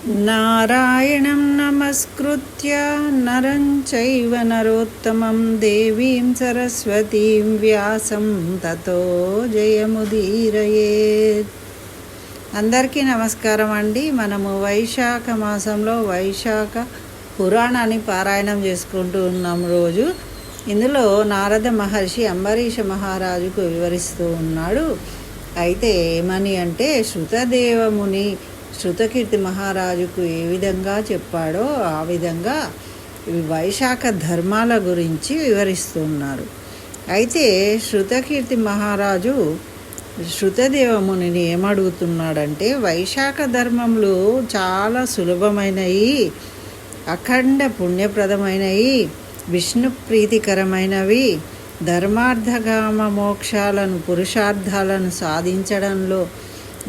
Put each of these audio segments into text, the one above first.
నారాయణం నమస్కృత్య నరం చైవ నరోత్తమం దేవీం సరస్వతీం వ్యాసం తతో జయముదీరయేత్. అందరికీ నమస్కారం అండి. మనము వైశాఖ మాసంలో వైశాఖ పురాణాన్ని పారాయణం చేసుకుంటూ ఉన్నాం రోజు. ఇందులో నారద మహర్షి అంబరీష మహారాజుకు వివరిస్తూ ఉన్నాడు. అయితే ఏమని అంటే, శృతదేవముని శృతకీర్తి మహారాజుకు ఏ విధంగా చెప్పాడో ఆ విధంగా వైశాఖ ధర్మాల గురించి వివరిస్తున్నారు. అయితే శృతకీర్తి మహారాజు శృతదేవమునిని ఏమడుగుతున్నాడంటే, వైశాఖ ధర్మములు చాలా సులభమైనవి, అఖండ పుణ్యప్రదమైనవి, విష్ణు ప్రీతికరమైనవి, ధర్మార్థకామ మోక్షాలను పురుషార్థాలను సాధించడంలో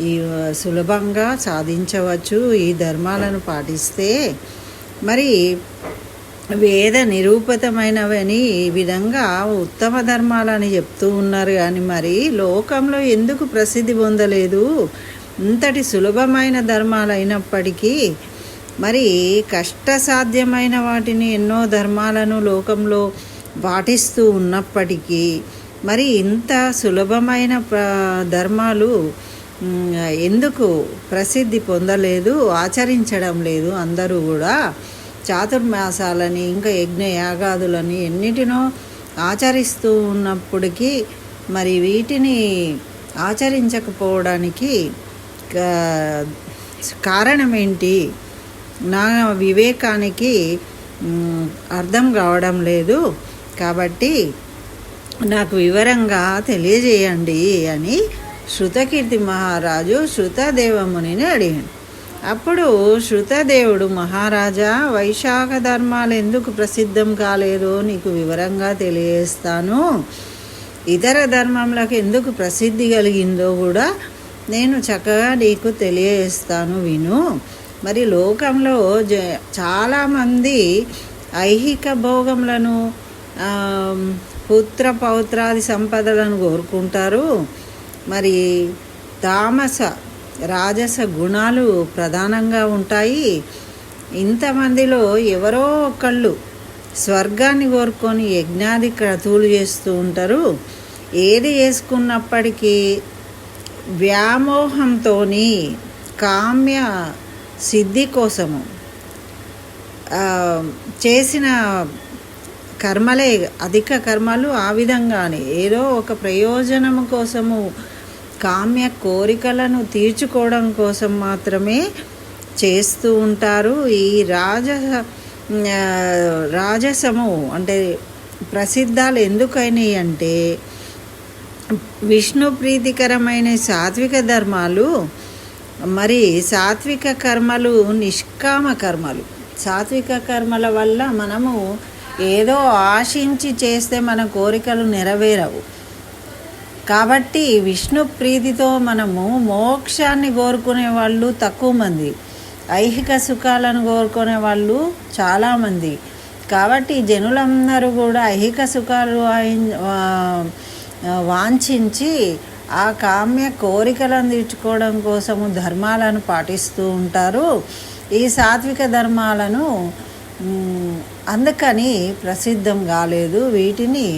ఈ సులభంగా సాధించవచ్చు. ఈ ధర్మాలను పాటిస్తే మరి వేద నిరూపితమైనవని ఈ విధంగా ఉత్తమ ధర్మాలని చెప్తూ ఉన్నారు. కానీ మరి లోకంలో ఎందుకు ప్రసిద్ధి పొందలేదు? ఇంతటి సులభమైన ధర్మాలు అయినప్పటికీ మరి కష్టసాధ్యమైన వాటిని ఎన్నో ధర్మాలను లోకంలో పాటిస్తూ ఉన్నప్పటికీ మరి ఇంత సులభమైన ధర్మాలు ఎందుకు ప్రసిద్ధి పొందలేదు, ఆచరించడం లేదు? అందరూ కూడా చాతుర్మాసాలని ఇంకా యజ్ఞయాగాదులని ఎన్నిటినో ఆచరిస్తూ ఉన్నప్పటికీ మరి వీటిని ఆచరించకపోవడానికి కారణం ఏంటి? నా వివేకానికి అర్థం కావడం లేదు. కాబట్టి నాకు వివరంగా తెలియజేయండి అని శృతకీర్తి మహారాజు శృతదేవమునిని అడిగాడు. అప్పుడు శృతదేవుడు, మహారాజా, వైశాఖ ధర్మాలు ఎందుకు ప్రసిద్ధం కాలేదో నీకు వివరంగా తెలియజేస్తాను. ఇతర ధర్మములకు ఎందుకు ప్రసిద్ధి కలిగిందో కూడా నేను చక్కగా నీకు తెలియజేస్తాను, విను. మరి లోకంలో చాలామంది ఐహిక భోగములను, పుత్ర పౌత్రాది సంపదలను కోరుకుంటారు. మరి తామస రాజస గుణాలు ప్రధానంగా ఉంటాయి. ఇంతమందిలో ఎవరో ఒకళ్ళు స్వర్గాన్ని కోరుకొని యజ్ఞాది క్రతువులు చేస్తూ ఉంటారు. ఏది చేసుకున్నప్పటికీ వ్యామోహంతో కామ్య సిద్ధి కోసము చేసిన కర్మలే అధిక కర్మలు. ఆ విధంగానే ఏదో ఒక ప్రయోజనము కోసము, కామ్య కోరికలను తీర్చుకోవడం కోసం మాత్రమే చేస్తూ ఉంటారు. ఈ రాజసము అంటే ప్రసిద్ధాలు ఎందుకైనాయి అంటే, విష్ణు ప్రీతికరమైన సాత్విక ధర్మాలు, మరి సాత్విక కర్మలు నిష్కామ కర్మలు. సాత్విక కర్మల వల్ల మనము ఏదో ఆశించి చేస్తే మన కోరికలు నెరవేరవు. కాబట్టి విష్ణు ప్రీతితో మనము మోక్షాన్ని కోరుకునే వాళ్ళు తక్కువ మంది, ఐహిక సుఖాలను కోరుకునే వాళ్ళు చాలామంది. కాబట్టి జనులందరూ కూడా ఐహిక సుఖాలు వాంఛించి ఆ కామ్య కోరికలను తీర్చుకోవడం కోసము ధర్మాలను పాటిస్తూ ఉంటారు. ఈ సాత్విక ధర్మాలను అందుకని ప్రసిద్ధం కాలేదు, వీటిని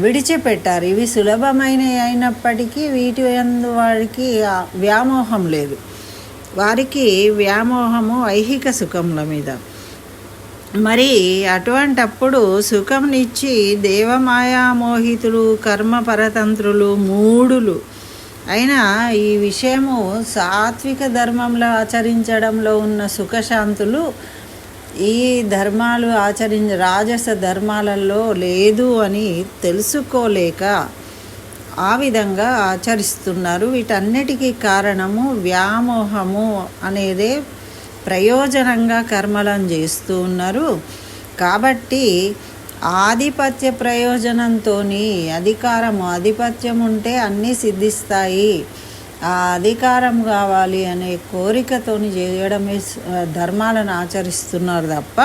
విడిచిపెట్టారు. ఇవి సులభమైనవి అయినప్పటికీ వీటి యందు వారికి వ్యామోహం లేదు. వారికి వ్యామోహము ఐహిక సుఖముల మీద. మరి అటువంటప్పుడు సుఖంనిచ్చి దేవమాయామోహితులు, కర్మ పరతంత్రులు, మూఢులు అయినా ఈ విషయము సాత్విక ధర్మంలో ఆచరించడంలో ఉన్న సుఖశాంతులు ఈ ధర్మాలు రాజస ధర్మాలలో లేదు అని తెలుసుకోలేక ఆ విధంగా ఆచరిస్తున్నారు. వీటన్నిటికీ కారణము వ్యామోహము అనేదే ప్రయోజనంగా కర్మలను చేస్తూ ఉన్నారు. కాబట్టి ఆధిపత్య ప్రయోజనంతో ఆధిపత్యం ఉంటే అన్నీ సిద్ధిస్తాయి, ఆ అధికారం కావాలి అనే కోరికతో చేయడమే ధర్మాలను ఆచరిస్తున్నారు తప్ప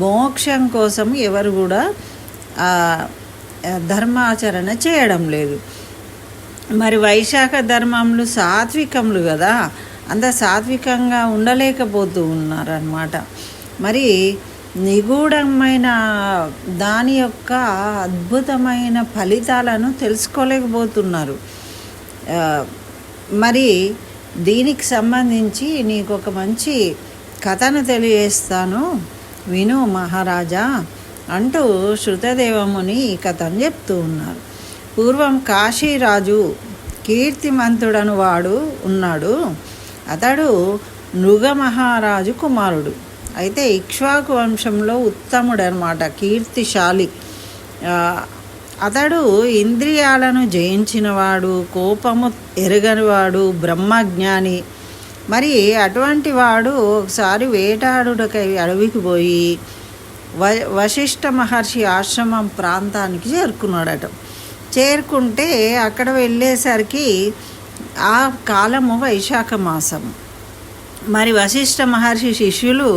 మోక్షం కోసం ఎవరు కూడా ధర్మాచరణ చేయడం లేదు. మరి వైశాఖ ధర్మములు సాత్వికములు కదా, అంత సాత్వికంగా ఉండలేకపోతూ ఉన్నారన్నమాట. మరి నిగూఢమైన దాని యొక్క అద్భుతమైన ఫలితాలను తెలుసుకోలేకపోతున్నారు. మరి దీనికి సంబంధించి నీకు ఒక మంచి కథను తెలియజేస్తాను, విను మహారాజా అంటూ శృతదేవముని ఈ కథను చెప్తూ ఉన్నారు. పూర్వం కాశీరాజు కీర్తిమంతుడను వాడు ఉన్నాడు. అతడు నృగమహారాజు కుమారుడు. అయితే ఇక్ష్వాకు వంశంలో ఉత్తముడు అనమాట, కీర్తిశాలి. అతడు ఇంద్రియాలను జయించినవాడు, కోపము ఎరగనివాడు, బ్రహ్మజ్ఞాని. మరి అటువంటి వాడు ఒకసారి వేటాడుటకై అడవికి పోయి వశిష్ఠ మహర్షి ఆశ్రమం ప్రాంతానికి చేరుకున్నాడట. చేరుకుంటే అక్కడ వెళ్ళేసరికి ఆ కాలము వైశాఖ మాసం. మరి వశిష్ఠ మహర్షి శిష్యులు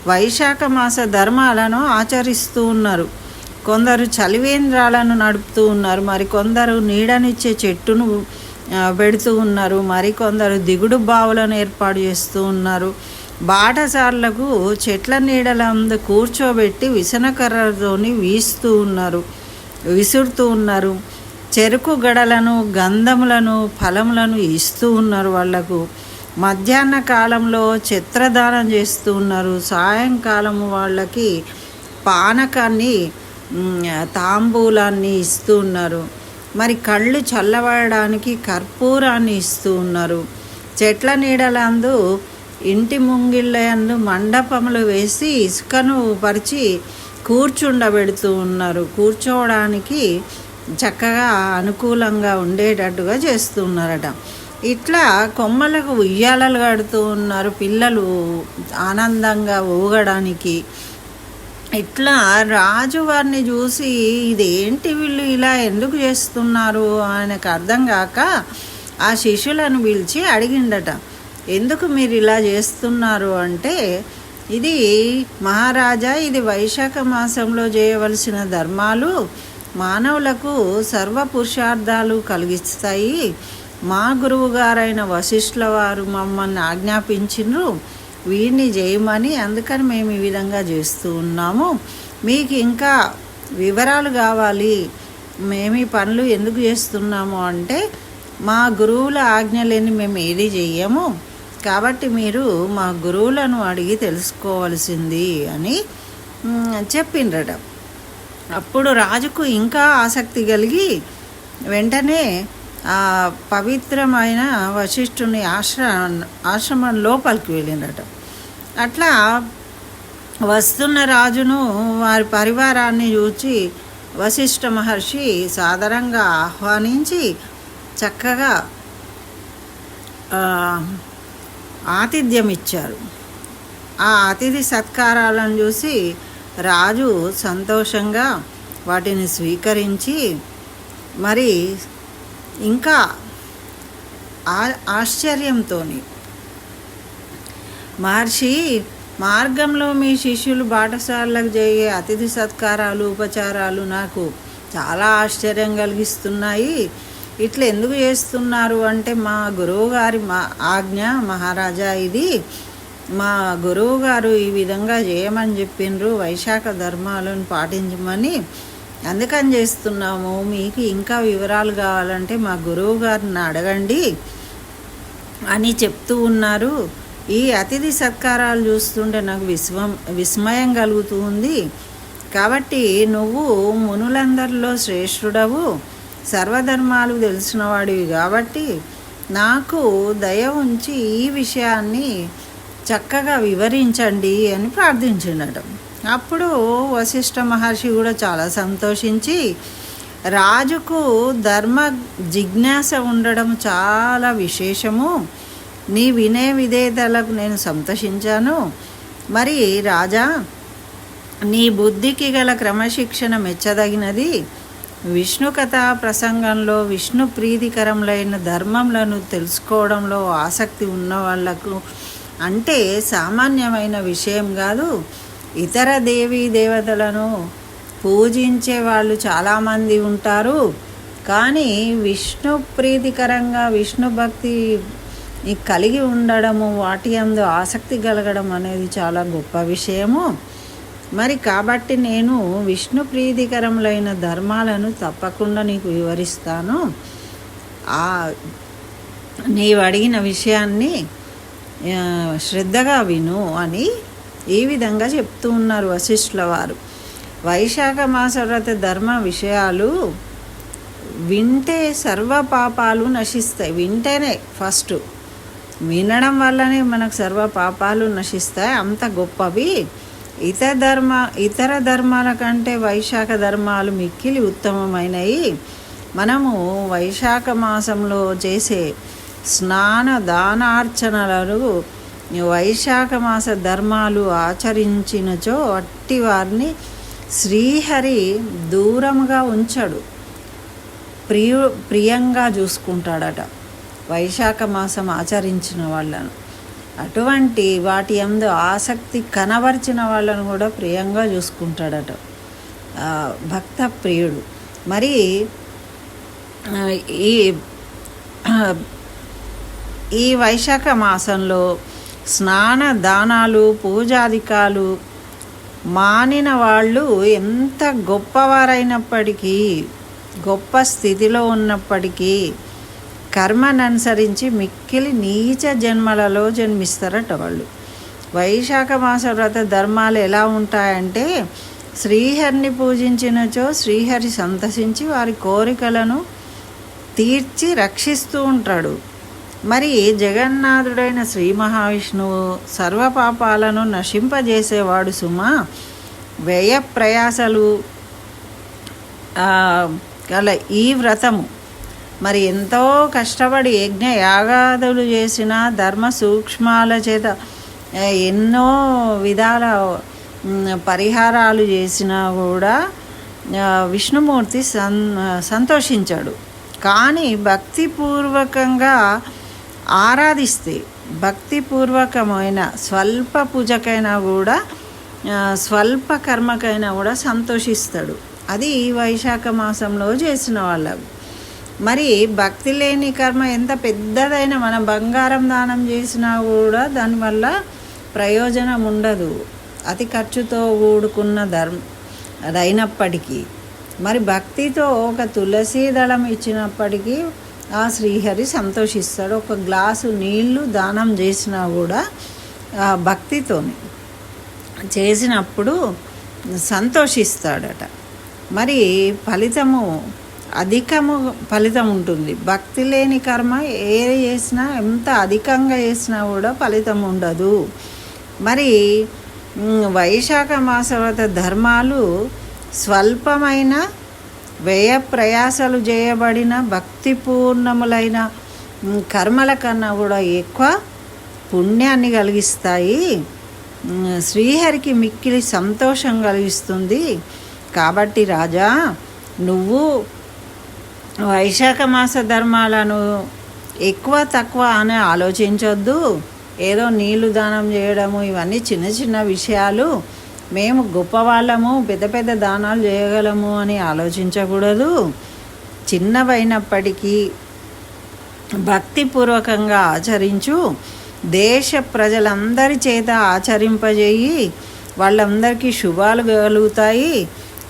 వైశాఖ మాస ధర్మాలను ఆచరిస్తూ ఉన్నారు. కొందరు చలివేంద్రాలను నడుపుతూ ఉన్నారు, మరి కొందరు నీడనిచ్చే చెట్టును పెడుతూ ఉన్నారు, మరికొందరు దిగుడు బావులను ఏర్పాటు చేస్తూ ఉన్నారు. బాటసార్లకు చెట్ల నీడలందు కూర్చోబెట్టి విసనకర్రతోని విసురుతూ ఉన్నారు. చెరుకు గడలను, గంధములను, ఫలములను ఇస్తూ ఉన్నారు వాళ్లకు. మధ్యాహ్న కాలంలో ఛత్రదానం చేస్తూ ఉన్నారు. సాయంకాలము వాళ్ళకి పానకాన్ని, తాంబూలాన్ని ఇస్తూ ఉన్నారు. మరి కళ్ళు చల్లబడడానికి కర్పూరాన్ని ఇస్తూ ఉన్నారు. చెట్ల నీడలందు ఇంటి ముంగిళ్ళందు మండపములు వేసి ఇసుకను పరిచి కూర్చుండబెడుతూ ఉన్నారు. కూర్చోవడానికి చక్కగా అనుకూలంగా ఉండేటట్టుగా చేస్తూ ఉన్నారట. ఇట్లా కొమ్మలకు ఉయ్యాలలు కడుతూ ఉన్నారు పిల్లలు ఆనందంగా ఊగడానికి. ఇట్లా రాజు వారిని చూసి ఇదేంటి వీళ్ళు ఇలా ఎందుకు చేస్తున్నారు ఆయనకు అర్థం కాక ఆ శిష్యులను పిలిచి అడిగిండట, ఎందుకు మీరు ఇలా చేస్తున్నారు అంటే, ఇది మహారాజా, ఇది వైశాఖ మాసంలో చేయవలసిన ధర్మాలు మానవులకు సర్వ పురుషార్థాలు కలిగిస్తాయి. మా గురువు గారైన వశిష్ఠుల వారు మమ్మల్ని ఆజ్ఞాపించిండ్రు వీడిని చేయమని, అందుకని మేము ఈ విధంగా చేస్తూ ఉన్నాము. మీకు ఇంకా వివరాలు కావాలి, మేము ఈ పనులు ఎందుకు చేస్తున్నాము అంటే, మా గురువుల ఆజ్ఞ లేని మేము ఏది చెయ్యము, కాబట్టి మీరు మా గురువులను అడిగి తెలుసుకోవాల్సింది అని చెప్పిండ్రట. అప్పుడు రాజుకు ఇంకా ఆసక్తి కలిగి వెంటనే ఆ పవిత్రమైన వశిష్ఠుని ఆశ్రమం లోపలికి వెళ్ళిందట. అట్లా వస్తున్న రాజును వారి పరివారాన్ని చూచి వశిష్ఠ మహర్షి సాదరంగా ఆహ్వానించి చక్కగా ఆతిథ్యం ఇచ్చారు. ఆ అతిథి సత్కారాలను చూసి రాజు సంతోషంగా వాటిని స్వీకరించి మరి ఇంకా ఆశ్చర్యంతో, మహర్షి, మార్గంలో మీ శిష్యులు బాటసార్లకు చేయే అతిథి సత్కారాలు, ఉపచారాలు నాకు చాలా ఆశ్చర్యం కలిగిస్తున్నాయి. ఇట్లా ఎందుకు చేస్తున్నారు అంటే, మా గురువుగారి ఆజ్ఞ మహారాజా, ఇది మా గురువుగారు ఈ విధంగా చేయమని చెప్పిండ్రు, వైశాఖ ధర్మాలను పాటించమని, అందుకని చేస్తున్నాము. మీకు ఇంకా వివరాలు కావాలంటే మా గురువు గారిని అడగండి అని చెప్తూ ఉన్నారు. ఈ అతిథి సత్కారాలు చూస్తుంటే నాకు విస్మయం కలుగుతూ ఉంది. కాబట్టి నువ్వు మునులందరిలో శ్రేష్ఠుడవు, సర్వధర్మాలు తెలిసినవాడివి కాబట్టి నాకు దయ ఉంచి ఈ విషయాన్ని చక్కగా వివరించండి అని ప్రార్థించినట. అప్పుడు వశిష్ఠ మహర్షి కూడా చాలా సంతోషించి, రాజుకు ధర్మ జిజ్ఞాస ఉండడం చాలా విశేషము, నీ వినయ విధేయతలకు నేను సంతోషించాను. మరి రాజా, నీ బుద్ధికి గల క్రమశిక్షణ మెచ్చదగినది. విష్ణు కథా ప్రసంగంలో విష్ణు ప్రీతికరములైన ధర్మములను తెలుసుకోవడంలో ఆసక్తి ఉన్న వాళ్లకు అంటే సామాన్యమైన విషయం కాదు. ఇతర దేవీ దేవతలను పూజించే వాళ్ళు చాలామంది ఉంటారు, కానీ విష్ణు ప్రీతికరంగా విష్ణు భక్తి ఈ కలిగి ఉండడము, వాటి యందు ఆసక్తి కలగడం అనేది చాలా గొప్ప విషయము. మరి కాబట్టి నేను విష్ణు ప్రీతికరములైన ధర్మాలను తప్పకుండా నీకు వివరిస్తాను. నీవు అడిగిన విషయాన్ని శ్రద్ధగా విను అని ఈ విధంగా చెప్తూ ఉన్నారు వశిష్ఠుల వారు. వైశాఖ మాస వ్రత ధర్మ విషయాలు వింటే సర్వ పాపాలు నశిస్తాయి. వింటేనే ఫస్ట్ వినడం వల్లనే మనకు సర్వ పాపాలు నశిస్తాయి. అంత గొప్పవి. ఇతర ధర్మాల కంటే వైశాఖ ధర్మాలు మిక్కిలి ఉత్తమమైనవి. మనము వైశాఖ మాసంలో చేసే స్నాన దానార్చనలను వైశాఖ మాస ధర్మాలు ఆచరించినచో అట్టి వారిని శ్రీహరి దూరముగా ఉంచడు, ప్రియంగా చూసుకుంటాడట వైశాఖ మాసం ఆచరించిన వాళ్ళను. అటువంటి వాటి యందు ఆసక్తి కనబరిచిన వాళ్ళను కూడా ప్రియంగా చూసుకుంటాడట భక్త ప్రియుడు. మరి ఈ వైశాఖ మాసంలో స్నాన దానాలు పూజాధికాలు మానిన వాళ్ళు ఎంత గొప్పవారైనప్పటికీ, గొప్ప స్థితిలో ఉన్నప్పటికీ కర్మను అనుసరించి మిక్కిలి నీచ జన్మలలో జన్మిస్తారట వాళ్ళు. వైశాఖ మాస వ్రత ధర్మాలు ఎలా ఉంటాయంటే, శ్రీహరిని పూజించినచో శ్రీహరి సంతసించి వారి కోరికలను తీర్చి రక్షిస్తూ ఉంటాడు. మరి జగన్నాథుడైన శ్రీ మహావిష్ణువు సర్వపాపాలను నశింపజేసేవాడు సుమా. వ్యయ ప్రయాసలు గల ఈ వ్రతము మరి ఎంతో కష్టపడి యజ్ఞ యాగాదులు చేసిన, ధర్మ సూక్ష్మాల చేత ఎన్నో విధాల పరిహారాలు చేసినా కూడా విష్ణుమూర్తి సంతోషించాడు. కానీ భక్తిపూర్వకంగా ఆరాధిస్తే, భక్తిపూర్వకమైన స్వల్ప పూజకైనా కూడా, స్వల్ప కర్మకైనా కూడా సంతోషిస్తాడు. అది వైశాఖ మాసంలో చేసిన వాళ్ళకు. మరి భక్తి లేని కర్మ ఎంత పెద్దదైనా, మనం బంగారం దానం చేసినా కూడా దానివల్ల ప్రయోజనం ఉండదు, అతి ఖర్చుతో కూడుకున్న అదైనప్పటికీ. మరి భక్తితో ఒక తులసి దళం ఇచ్చినప్పటికీ ఆ శ్రీహరి సంతోషిస్తాడు. ఒక గ్లాసు నీళ్లు దానం చేసినా కూడా భక్తితో చేసినప్పుడు సంతోషిస్తాడట. మరి ఫలితము అధికము ఫలితం ఉంటుంది. భక్తి లేని కర్మ చేసినా, ఎంత అధికంగా చేసినా కూడా ఫలితం ఉండదు. మరి వైశాఖ మాస వ్రత ధర్మాలు స్వల్పమైన వ్యయ ప్రయాసలు చేయబడిన భక్తిపూర్ణములైన కర్మల కన్నా కూడా ఎక్కువ పుణ్యాన్ని కలిగిస్తాయి. శ్రీహరికి మిక్కిలి సంతోషం కలిగిస్తుంది. కాబట్టి రాజా, నువ్వు వైశాఖ మాస ధర్మాలను ఎక్కువ తక్కువ అని ఆలోచించొద్దు. ఏదో నీళ్లు దానం చేయడము ఇవన్నీ చిన్న చిన్న విషయాలు, మేము గొప్పవాళ్ళము, పెద్ద పెద్ద దానాలు చేయగలము అని ఆలోచించకూడదు. చిన్నవైనప్పటికీ భక్తిపూర్వకంగా ఆచరించు. దేశ ప్రజలందరి చేత ఆచరింపజేయి, వాళ్ళందరికీ శుభాలు కలుగుతాయి.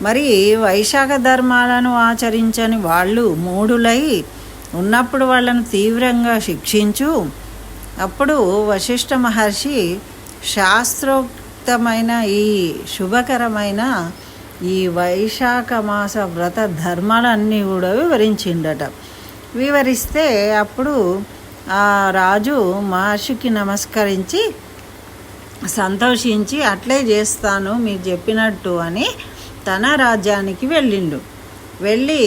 మరి వైశాఖ ధర్మాలను ఆచరించని వాళ్ళు మూఢులై ఉన్నప్పుడు వాళ్ళను తీవ్రంగా శిక్షించు. అప్పుడు వశిష్ఠ మహర్షి శాస్త్రోక్తమైన ఈ శుభకరమైన ఈ వైశాఖ మాస వ్రత ధర్మాలన్నీ కూడా వివరించిండట. వివరిస్తే అప్పుడు ఆ రాజు మహర్షికి నమస్కరించి సంతోషించి అట్లే చేస్తాను మీరు చెప్పినట్టు అని తన రాజ్యానికి వెళ్ళిండు. వెళ్ళి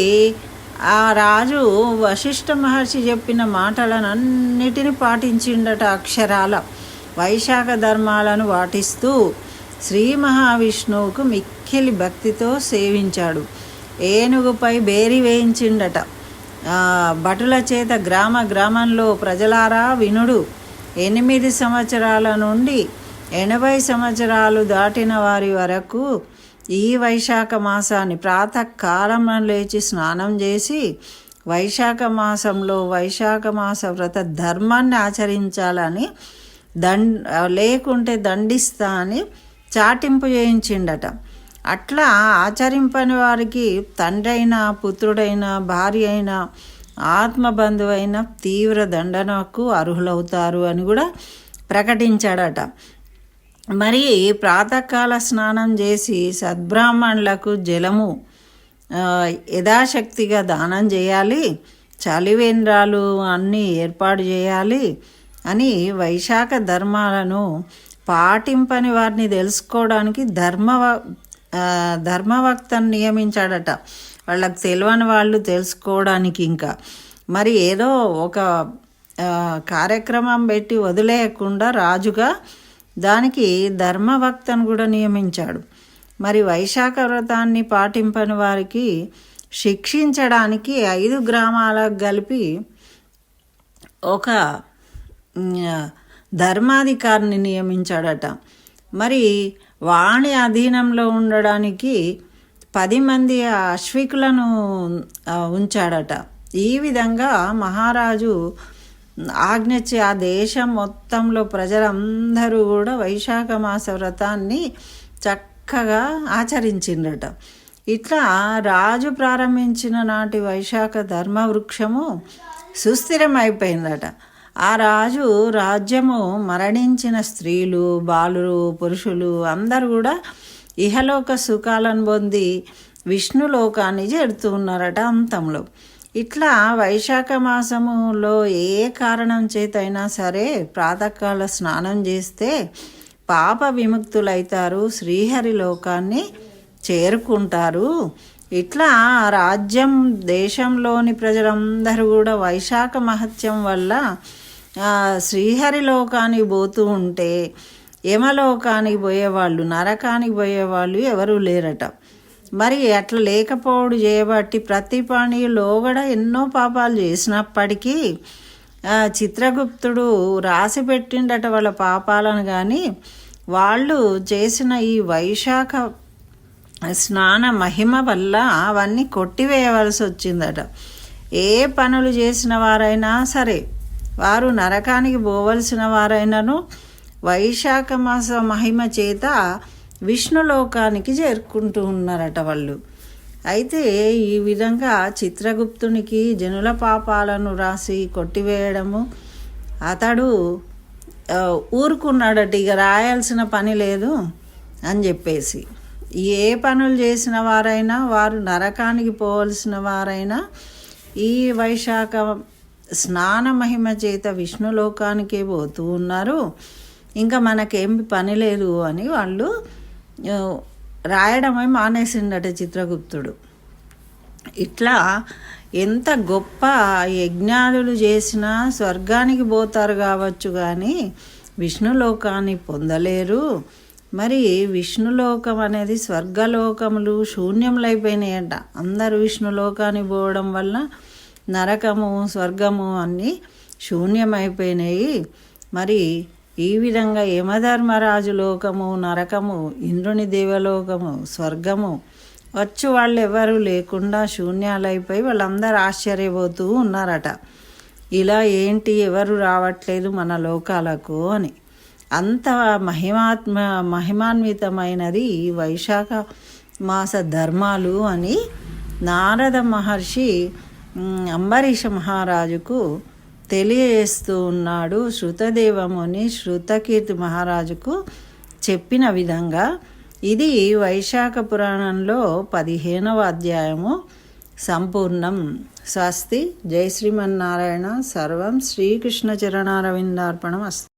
ఆ రాజు వశిష్ఠ మహర్షి చెప్పిన మాటలను అన్నిటినీ పాటించిండట అక్షరాల. వైశాఖ ధర్మాలను పాటిస్తూ శ్రీ మహావిష్ణువుకు మిక్కిలి భక్తితో సేవించాడు. ఏనుగుపై బేరి వేయించిండట. భటుల చేత గ్రామ గ్రామంలో ప్రజలారా వినుడు, 8 సంవత్సరాల నుండి 80 సంవత్సరాలు దాటిన వారి వరకు ఈ వైశాఖ మాసాన్ని ప్రాతకాలంలో లేచి స్నానం చేసి వైశాఖ మాసంలో వైశాఖ మాస వ్రత ధర్మాన్ని ఆచరించాలని లేకుంటే దండిస్తా అని చాటింపు చేయించిండట. అట్లా ఆచరింపని వారికి తండ్రి అయినా, పుత్రుడైనా, భార్య అయినా, ఆత్మబంధువైన తీవ్ర దండనకు అర్హులవుతారు అని కూడా ప్రకటించాడట. మరి ప్రాతకాల స్నానం చేసి సద్బ్రాహ్మణులకు జలము యథాశక్తిగా దానం చేయాలి, చలివేంద్రాలు అన్నీ ఏర్పాటు చేయాలి అని వైశాఖ ధర్మాలను పాటింపని వారిని తెలుసుకోవడానికి ధర్మవక్తను నియమించాడట. వాళ్ళకి తెలియని వాళ్ళు తెలుసుకోవడానికి. ఇంకా మరి ఏదో ఒక కార్యక్రమం పెట్టి వదిలేయకుండా రాజుగా దానికి ధర్మవక్తను కూడా నియమించాడు. మరి వైశాఖ వ్రతాన్ని పాటింపని వారికి శిక్షించడానికి 5 గ్రామాలకు కలిపి ఒక ధర్మాధికారిని నియమించాడట. మరి వాణి అధీనంలో ఉండడానికి 10 మంది అశ్వికులను ఉంచాడట. ఈ విధంగా మహారాజు ఆజ్ఞించి ఆ దేశం మొత్తంలో ప్రజలందరూ కూడా వైశాఖ మాస వ్రతాన్ని చక్కగా ఆచరించిండ్రట. ఇట్లా రాజు ప్రారంభించిన నాటి వైశాఖ ధర్మ వృక్షము సుస్థిరమైపోయిందట. ఆ రాజు రాజ్యము మరణించిన స్త్రీలు, బాలురు, పురుషులు అందరూ కూడా ఇహలోక సుఖాలను పొంది విష్ణులోకాన్ని చేరుతూ ఉన్నారట అంతంలో. ఇట్లా వైశాఖ మాసములో ఏ కారణం చేతైనా సరే ప్రాతకాల స్నానం చేస్తే పాప విముక్తులైతారు, శ్రీహరి లోకాన్ని చేరుకుంటారు. ఇట్లా రాజ్యం దేశంలోని ప్రజలందరూ కూడా వైశాఖ మహత్యం వల్ల శ్రీహరి లోకానికి పోతూ ఉంటే యమలోకానికి పోయేవాళ్ళు, నరకానికి పోయేవాళ్ళు ఎవరూ లేరట. మరి అట్లా లేకపోవడం చేయబట్టి ప్రతి ప్రాణిలో కూడా ఎన్నో పాపాలు చేసినప్పటికీ చిత్రగుప్తుడు రాసి పెట్టిండట వాళ్ళ పాపాలను. కానీ వాళ్ళు చేసిన ఈ వైశాఖ స్నాన మహిమ వల్ల అవన్నీ కొట్టివేయవలసి వచ్చిందట. ఏ పనులు చేసిన వారైనా సరే, వారు నరకానికి పోవలసిన వారైనను వైశాఖ మాస మహిమ చేత విష్ణులోకానికి చేరుకుంటూ ఉన్నారట వాళ్ళు. అయితే ఈ విధంగా చిత్రగుప్తునికి జనుల పాపాలను రాసి కొట్టివేయడము, అతడు ఊరుకున్నాడట. ఇక రాయాల్సిన పని లేదు అని చెప్పేసి, ఏ పనులు చేసిన వారైనా, వారు నరకానికి పోవలసిన వారైనా ఈ వైశాఖ స్నాన మహిమ చేత విష్ణులోకానికే పోతూ ఉన్నారు, ఇంకా మనకేం పని లేదు అని వాళ్ళు రాయడమే మానేసిండట చిత్రగుప్తుడు. ఇట్లా ఎంత గొప్ప యజ్ఞాదులు చేసినా స్వర్గానికి పోతారు కావచ్చు కానీ విష్ణులోకాన్ని పొందలేరు. మరి విష్ణులోకం అనేది స్వర్గలోకములు శూన్యములైపోయినాయంట. అందరూ విష్ణులోకానికి పోవడం వల్ల నరకము, స్వర్గము అన్నీ శూన్యమైపోయినాయి. మరి ఈ విధంగా యమధర్మరాజు లోకము, నరకము, ఇంద్రుని దేవలోకము, స్వర్గము వచ్చు వాళ్ళు ఎవరు లేకుండా శూన్యాలైపోయి వాళ్ళందరూ ఆశ్చర్యపోతూ ఉన్నారట. ఇలా ఏంటి, ఎవరు రావట్లేదు మన లోకాలకు అని. అంత మహిమాన్వితమైనది ఈ వైశాఖ మాస ధర్మాలు అని నారద మహర్షి అంబరీష మహారాజుకు తెలియజేస్తూ ఉన్నాడు. శృతదేవముని శృతకీర్తి మహారాజుకు చెప్పిన విధంగా ఇది వైశాఖ పురాణంలో 15వ అధ్యాయము సంపూర్ణం. స్వస్తి. జై శ్రీమన్నారాయణ. సర్వం శ్రీకృష్ణ చరణారవిందార్పణం అస్తు.